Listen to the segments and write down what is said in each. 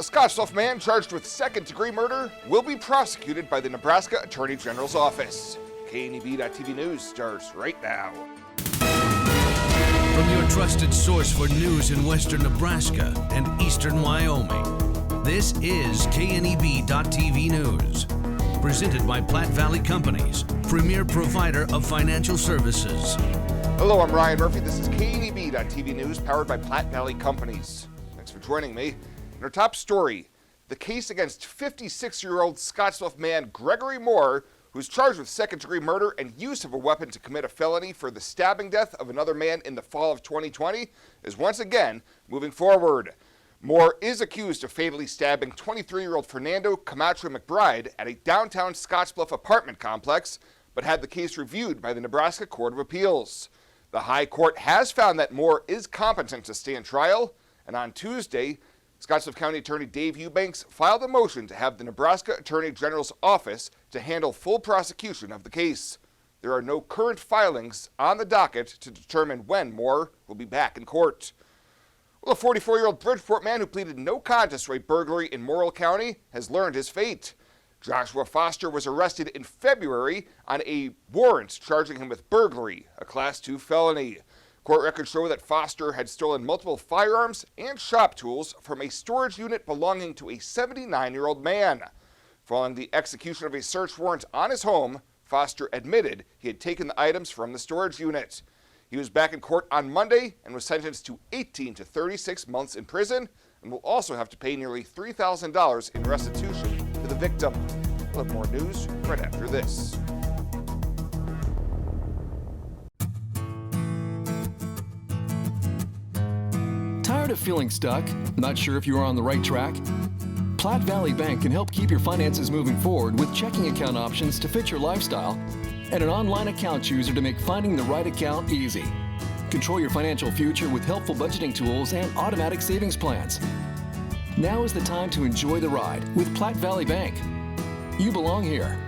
A Scottsbluff man charged with second-degree murder will be prosecuted by the Nebraska Attorney General's office. KNEB.TV News starts right now. From your trusted source for news in western Nebraska and eastern Wyoming, this is KNEB.TV News. Presented by Platte Valley Companies, premier provider of financial services. Hello, I'm Ryan Murphy. This is KNEB.TV News, powered by Platte Valley Companies. Thanks for joining me. In our top story, the case against 56-year-old Scottsbluff man Gregory Moore, who's charged with second-degree murder and use of a weapon to commit a felony for the stabbing death of another man in the fall of 2020, is once again moving forward. Moore is accused of fatally stabbing 23-year-old Fernando Camacho McBride at a downtown Scottsbluff apartment complex, but had the case reviewed by the Nebraska Court of Appeals. The High Court has found that Moore is competent to stand trial, and on Tuesday, Scottsbluff County Attorney Dave Eubanks filed a motion to have the Nebraska Attorney General's office to handle full prosecution of the case. There are no current filings on the docket to determine when Moore will be back in court. Well, a 44-year-old Bridgeport man who pleaded no contest to a burglary in Morrill County has learned his fate. Joshua Foster was arrested in February on a warrant charging him with burglary, a Class 2 felony. Court records show that Foster had stolen multiple firearms and shop tools from a storage unit belonging to a 79-year-old man. Following the execution of a search warrant on his home, Foster admitted he had taken the items from the storage unit. He was back in court on Monday and was sentenced to 18 to 36 months in prison and will also have to pay nearly $3,000 in restitution to the victim. We'll have more news right after this. Tired of feeling stuck? Not sure if you are on the right track? Platte Valley Bank can help keep your finances moving forward with checking account options to fit your lifestyle and an online account chooser to make finding the right account easy. Control your financial future with helpful budgeting tools and automatic savings plans. Now is the time to enjoy the ride with Platte Valley Bank. You belong here.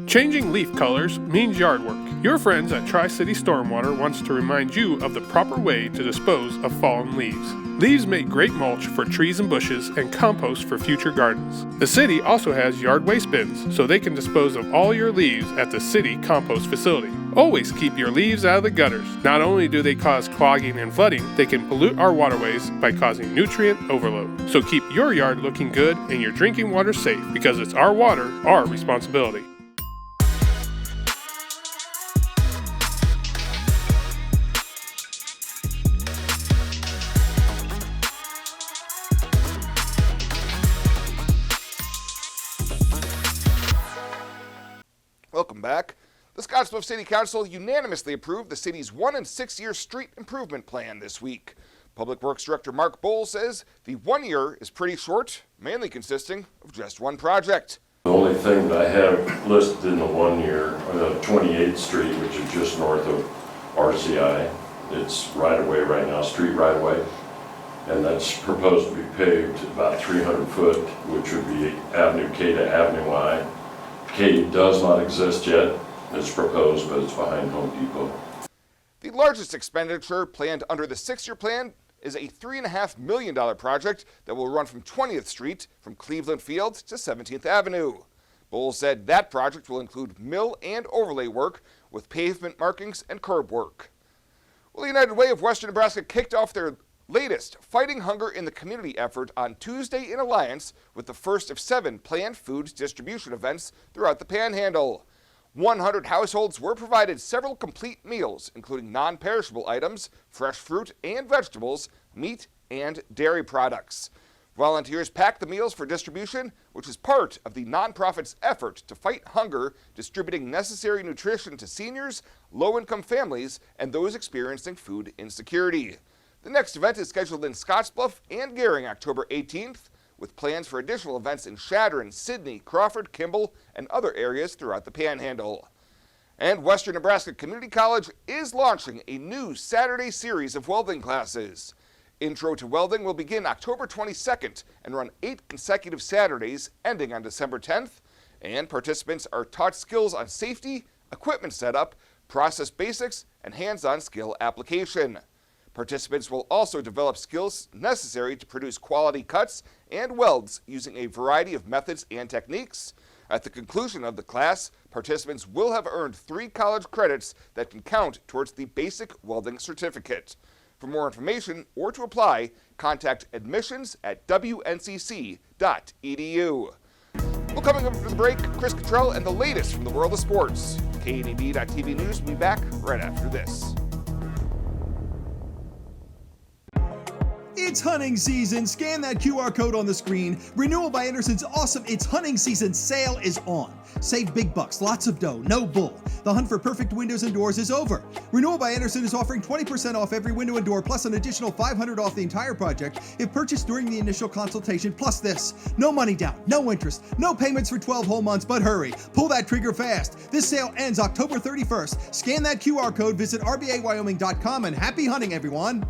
Changing leaf colors means yard work. Your friends at Tri-City Stormwater wants to remind you of the proper way to dispose of fallen leaves. Leaves make great mulch for trees and bushes and compost for future gardens. The city also has yard waste bins, so they can dispose of all your leaves at the city compost facility. Always keep your leaves out of the gutters. Not only do they cause clogging and flooding, they can pollute our waterways by causing nutrient overload. So keep your yard looking good and your drinking water safe, because it's our water, our responsibility. Welcome back. The Scottsbluff City Council unanimously approved the city's 1- and 6-year street improvement plan this week. Public Works Director Mark Bohl says the 1 year is pretty short, mainly consisting of just one project. The only thing that I have listed in the 1 year are 28th Street, which is just north of RCI. It's right away right now, street right away. And that's proposed to be paved about 300 foot, which would be Avenue K to Avenue I. K does not exist yet. It's proposed, but it's behind Home Depot. The largest expenditure planned under the 6-year plan is a $3.5 million project that will run from 20th Street from Cleveland Field to 17th Avenue. Bohl said that project will include mill and overlay work with pavement markings and curb work. Well, the United Way of Western Nebraska kicked off their latest Fighting Hunger in the Community effort on Tuesday in alliance with the first of 7 planned food distribution events throughout the Panhandle. 100 households were provided several complete meals, including non-perishable items, fresh fruit and vegetables, meat, and dairy products. Volunteers packed the meals for distribution, which is part of the nonprofit's effort to fight hunger, distributing necessary nutrition to seniors, low-income families, and those experiencing food insecurity. The next event is scheduled in Scottsbluff and Gering October 18th, with plans for additional events in Chadron, Sidney, Crawford, Kimball, and other areas throughout the Panhandle. And Western Nebraska Community College is launching a new Saturday series of welding classes. Intro to Welding will begin October 22nd and run 8 consecutive Saturdays, ending on December 10th, and participants are taught skills on safety, equipment setup, process basics, and hands-on skill application. Participants will also develop skills necessary to produce quality cuts and welds using a variety of methods and techniques. At the conclusion of the class, participants will have earned 3 college credits that can count towards the basic welding certificate. For more information or to apply, contact admissions@wncc.edu. Well, coming up after the break, Chris Cottrell and the latest from the world of sports. KNEB.TV News will be back right after this. It's hunting season. Scan that QR code on the screen. Renewal by Anderson's awesome It's Hunting Season sale is on. Save big bucks, lots of dough, no bull. The hunt for perfect windows and doors is over. Renewal by Anderson is offering 20% off every window and door, plus an additional $500 off the entire project if purchased during the initial consultation, plus this. No money down, no interest, no payments for 12 whole months, but hurry. Pull that trigger fast. This sale ends October 31st. Scan that QR code, visit rbawyoming.com, and happy hunting, everyone.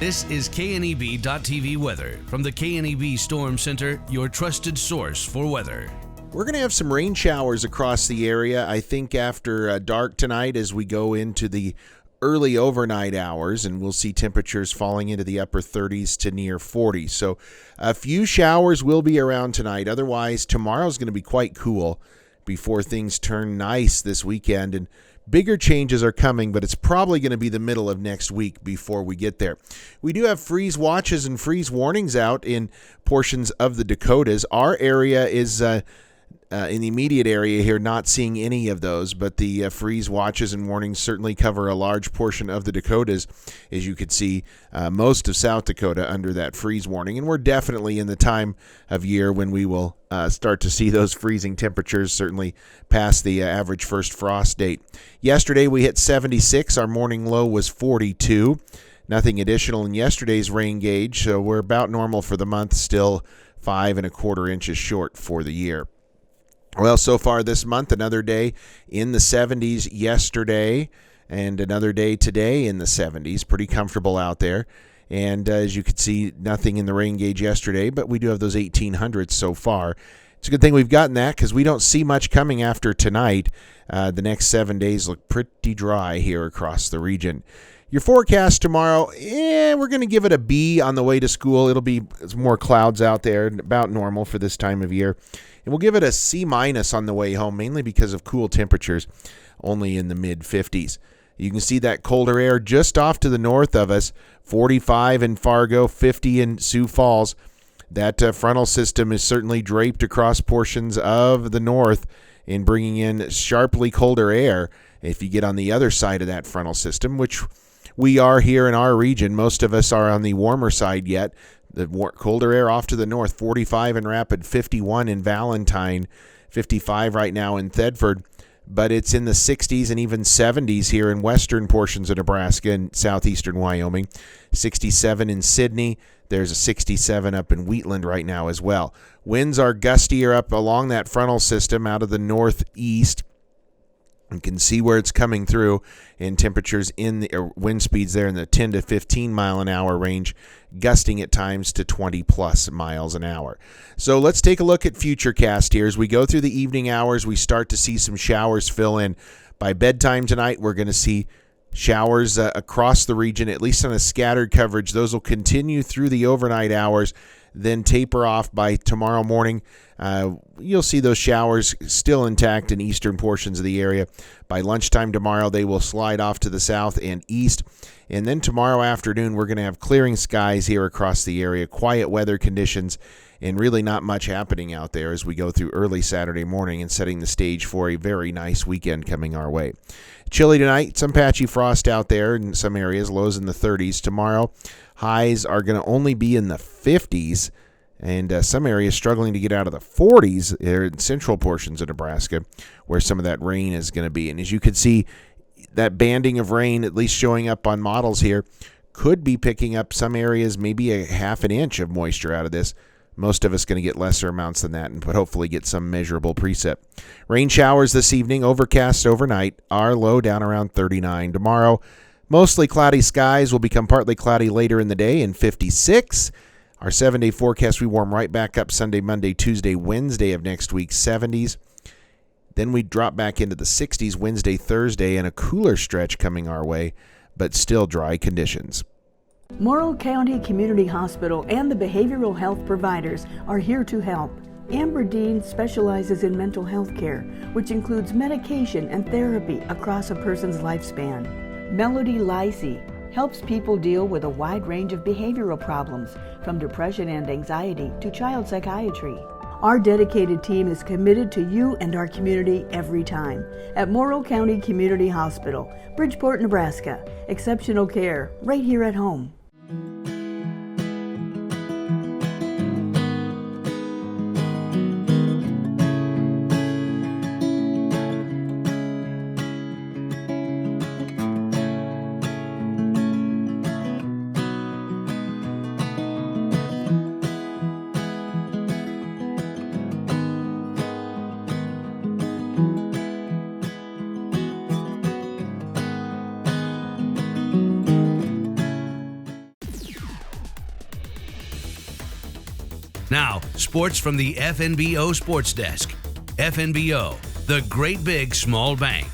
This is KNEB.TV weather from the KNEB Storm Center, your trusted source for weather. We're going to have some rain showers across the area, I think, after dark tonight as we go into the early overnight hours, and we'll see temperatures falling into the upper 30s to near 40. So a few showers will be around tonight. Otherwise, tomorrow's going to be quite cool before things turn nice this weekend, and bigger changes are coming, but it's probably going to be the middle of next week before we get there. We do have freeze watches and freeze warnings out in portions of the Dakotas. Our area is in the immediate area here not seeing any of those, but the freeze watches and warnings certainly cover a large portion of the Dakotas. As you could see, most of South Dakota under that freeze warning, and we're definitely in the time of year when we will start to see those freezing temperatures, certainly past the average first frost date. Yesterday we hit 76. Our morning low was 42. Nothing additional in yesterday's rain gauge, so we're about normal for the month, still 5 1/4 inches short for the year. Well, so far this month, another day in the 70s yesterday, and another day today in the 70s. Pretty comfortable out there. And as you can see, nothing in the rain gauge yesterday, but we do have those 1800s so far. It's a good thing we've gotten that because we don't see much coming after tonight. The next 7 days look pretty dry here across the region. Your forecast tomorrow, we're going to give it a B on the way to school. It'll be more clouds out there, about normal for this time of year. And we'll give it a C- on the way home, mainly because of cool temperatures, only in the mid-50s. You can see that colder air just off to the north of us, 45 in Fargo, 50 in Sioux Falls. That frontal system is certainly draped across portions of the north in bringing in sharply colder air. If you get on the other side of that frontal system, which we are here in our region, most of us are on the warmer side yet. The colder air off to the north, 45 in Rapid, 51 in Valentine, 55 right now in Thedford. But it's in the 60s and even 70s here in western portions of Nebraska and southeastern Wyoming. 67 in Sidney. There's a 67 up in Wheatland right now as well. Winds are gustier up along that frontal system out of the northeast. You can see where it's coming through, and temperatures in the wind speeds there in the 10 to 15 mile an hour range, gusting at times to 20 plus miles an hour. So let's take a look at Futurecast here. As we go through the evening hours, we start to see some showers fill in. By bedtime tonight, we're going to see showers across the region, at least on a scattered coverage. Those will continue through the overnight hours, then taper off by tomorrow morning. You'll see those showers still intact in eastern portions of the area. By lunchtime tomorrow, they will slide off to the south and east. And then tomorrow afternoon, we're going to have clearing skies here across the area, quiet weather conditions, and really not much happening out there as we go through early Saturday morning and setting the stage for a very nice weekend coming our way. Chilly tonight, some patchy frost out there in some areas, lows in the 30s. Tomorrow, highs are going to only be in the 50s. And some areas struggling to get out of the 40s there in central portions of Nebraska where some of that rain is going to be. And as you can see, that banding of rain, at least showing up on models here, could be picking up some areas, maybe a half an inch of moisture out of this. Most of us going to get lesser amounts than that, but hopefully get some measurable precip. Rain showers this evening, overcast overnight. Our low down around 39 tomorrow. Mostly cloudy skies will become partly cloudy later in the day and 56. Our 7-day forecast, we warm right back up Sunday, Monday, Tuesday, Wednesday of next week, 70s. Then we drop back into the 60s Wednesday, Thursday, and a cooler stretch coming our way, but still dry conditions. Morrill County Community Hospital and the behavioral health providers are here to help. Amber Dean specializes in mental health care, which includes medication and therapy across a person's lifespan. Melody Lacey helps people deal with a wide range of behavioral problems, from depression and anxiety to child psychiatry. Our dedicated team is committed to you and our community every time. At Morrill County Community Hospital, Bridgeport, Nebraska. Exceptional care right here at home. Now, sports from the FNBO Sports Desk. FNBO, the great big small bank.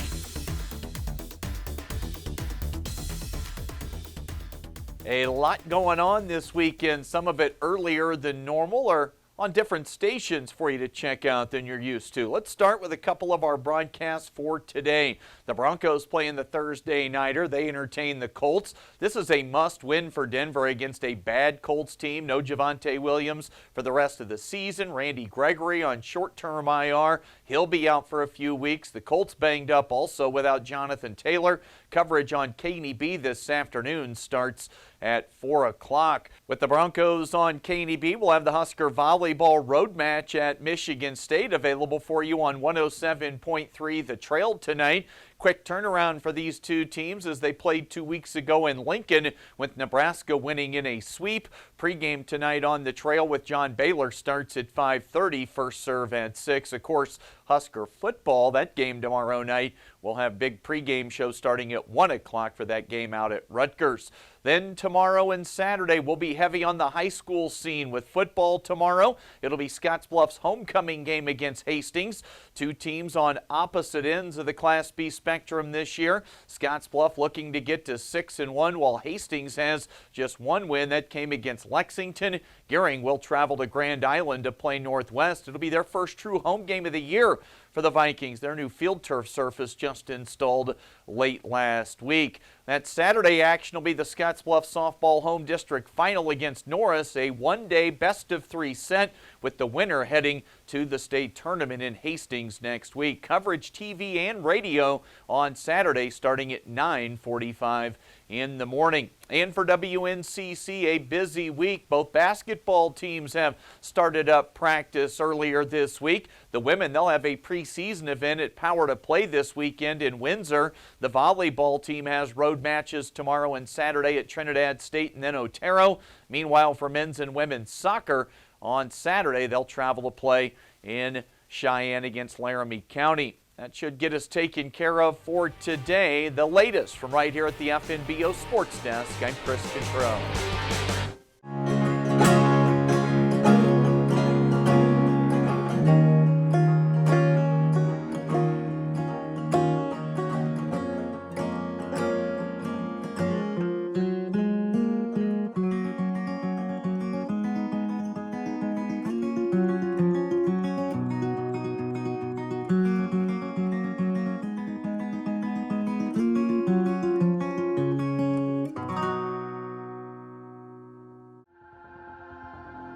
A lot going on this weekend, some of it earlier than normal or on different stations for you to check out than you're used to. Let's start with a couple of our broadcasts for today. The Broncos playing the Thursday nighter. They entertain the Colts. This is a must-win for Denver against a bad Colts team. No Javonte Williams for the rest of the season. Randy Gregory on short-term IR. He'll be out for a few weeks. The Colts banged up also without Jonathan Taylor. Coverage on KNEB this afternoon starts at 4 o'clock. With the Broncos on KNEB, we'll have the Husker Volleyball Road Match at Michigan State available for you on 107.3 The Trail tonight. Quick turnaround for these two teams as they played 2 weeks ago in Lincoln, with Nebraska winning in a sweep. Pregame tonight on the Trail with John Baylor starts at 5:30. First serve at 6. Of course, Husker football, that game tomorrow night. We'll have big pregame show starting at 1 o'clock for that game out at Rutgers. Then tomorrow and Saturday, we'll be heavy on the high school scene with football tomorrow. It'll be Scottsbluff's homecoming game against Hastings. Two teams on opposite ends of the Class B spectrum this year. Scottsbluff looking to get to 6-1, while Hastings has just one win. That came against Lexington. Gearing will travel to Grand Island to play Northwest. It'll be their first true home game of the year for the Vikings. Their new field turf surface just installed late last week. That Saturday action will be the Scottsbluff softball home district final against Norris, a one-day best-of-3 set with the winner heading to the state tournament in Hastings next week. Coverage TV and radio on Saturday starting at 9:45 in the morning. And for WNCC, a busy week. Both basketball teams have started up practice earlier this week. The women, they'll have a preseason event at Power to Play this weekend in Windsor. The volleyball team has road matches tomorrow and Saturday at Trinidad State and then Otero. Meanwhile, for men's and women's soccer, on Saturday, they'll travel to play in Cheyenne against Laramie County. That should get us taken care of for today. The latest from right here at the FNBO Sports Desk. I'm Chris Control.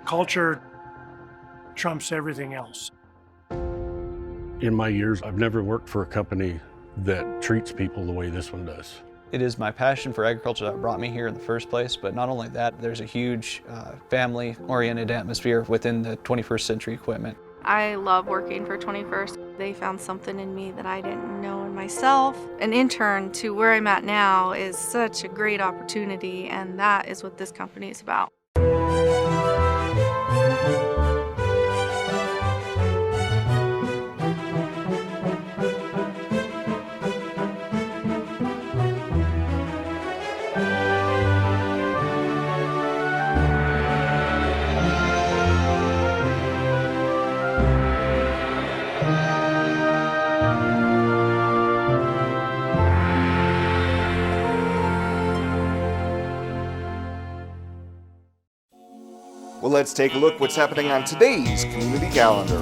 Culture trumps everything else. In my years, I've never worked for a company that treats people the way this one does. It is my passion for agriculture that brought me here in the first place, but not only that, there's a huge family-oriented atmosphere within the 21st Century Equipment. I love working for 21st. They found something in me that I didn't know in myself an intern to where I'm at now is such a great opportunity, and that is what this company is about. Well, let's take a look what's happening on today's community calendar.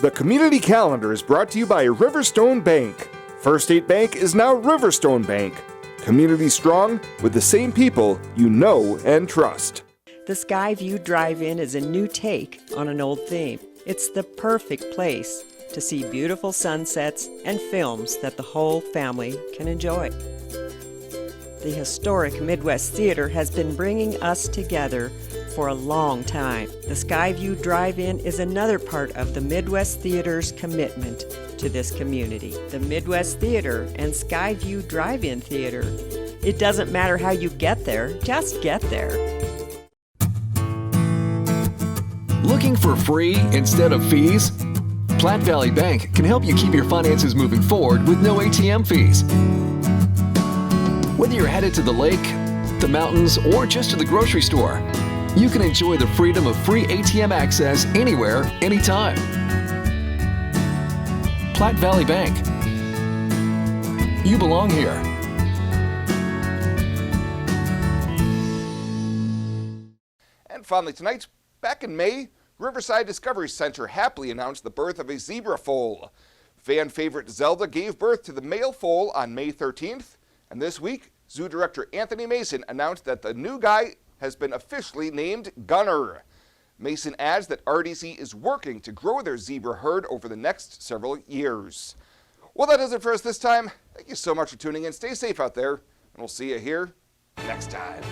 The community calendar is brought to you by Riverstone Bank. First State Bank is now Riverstone Bank. Community strong with the same people you know and trust. The Skyview Drive-In is a new take on an old theme. It's the perfect place to see beautiful sunsets and films that the whole family can enjoy. The historic Midwest Theater has been bringing us together for a long time. The Skyview Drive-In is another part of the Midwest Theater's commitment to this community. The Midwest Theater and Skyview Drive-In Theater. It doesn't matter how you get there, just get there. Looking for free instead of fees? Platte Valley Bank can help you keep your finances moving forward with no ATM fees. Whether you're headed to the lake, the mountains, or just to the grocery store, you can enjoy the freedom of free ATM access anywhere, anytime. Platte Valley Bank. You belong here. And finally tonight, back in May, Riverside Discovery Center happily announced the birth of a zebra foal. Fan favorite Zelda gave birth to the male foal on May 13th, and this week, Zoo Director Anthony Mason announced that the new guy has been officially named Gunner. Mason adds that RDC is working to grow their zebra herd over the next several years. Well, that does it for us this time. Thank you so much for tuning in. Stay safe out there, and we'll see you here next time.